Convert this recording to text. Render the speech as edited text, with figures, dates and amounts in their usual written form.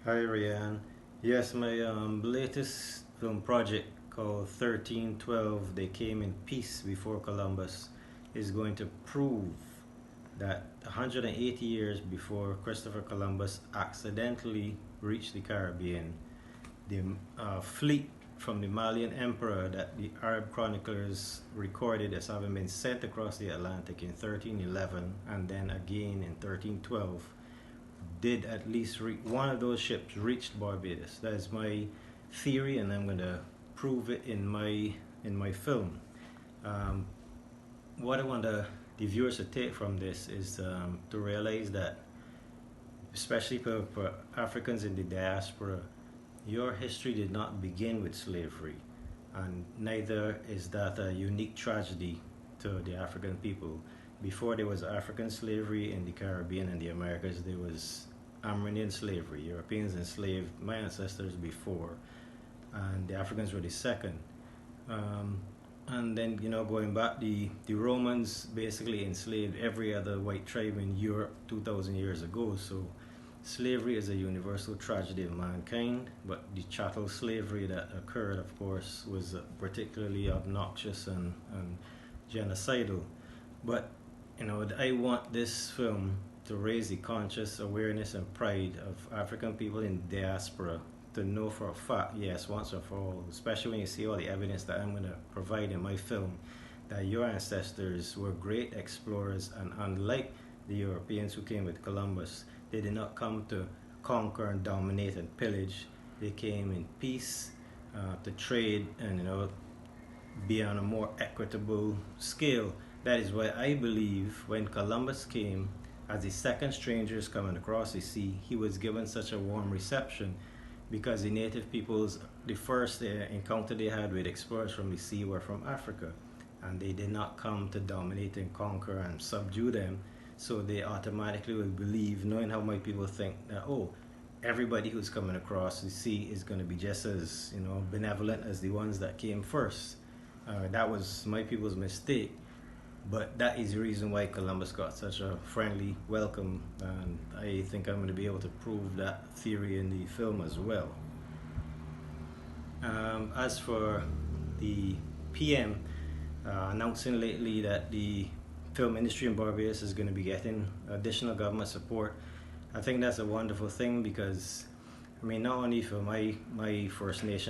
Hi Ryan. Yes, my latest film project called 1312, They Came in Peace Before Columbus, is going to prove that 180 years before Christopher Columbus accidentally reached the Caribbean, the fleet from the Malian emperor that the Arab chroniclers recorded as having been sent across the Atlantic in 1311 and then again in 1312 did at least one of those ships reached Barbados. That is my theory, and I'm going to prove it in my film. Um, what I want the viewers to take from this is to realize that, especially for Africans in the diaspora, your history did not begin with slavery, and neither is that a unique tragedy to the African people. Before there was African slavery in the Caribbean and the Americas, there was Amerindian slavery. Europeans enslaved my ancestors before, and the Africans were the second. Um, and then, going back, the Romans basically enslaved every other white tribe in Europe 2,000 years ago. So slavery is a universal tragedy of mankind, but the chattel slavery that occurred, of course, was particularly obnoxious and genocidal. But, I want this film to raise the conscious awareness and pride of African people in diaspora to know for a fact, yes, once and for all, especially when you see all the evidence that I'm going to provide in my film, that your ancestors were great explorers, and unlike the Europeans who came with Columbus, they did not come to conquer and dominate and pillage. They came in peace to trade and be on a more equitable scale. That is why I believe when Columbus came, as the second strangers coming across the sea, he was given such a warm reception because the native peoples, the first encounter they had with explorers from the sea were from Africa, and they did not come to dominate and conquer and subdue them. So they automatically will believe, knowing how my people think, that everybody who's coming across the sea is going to be just as benevolent as the ones that came first. That was my people's mistake, but that is the reason why Columbus got such a friendly welcome, and I think I'm going to be able to prove that theory in the film as well. As for the PM announcing lately that the film industry in Barbados is going to be getting additional government support, I think that's a wonderful thing because, not only for my First Nations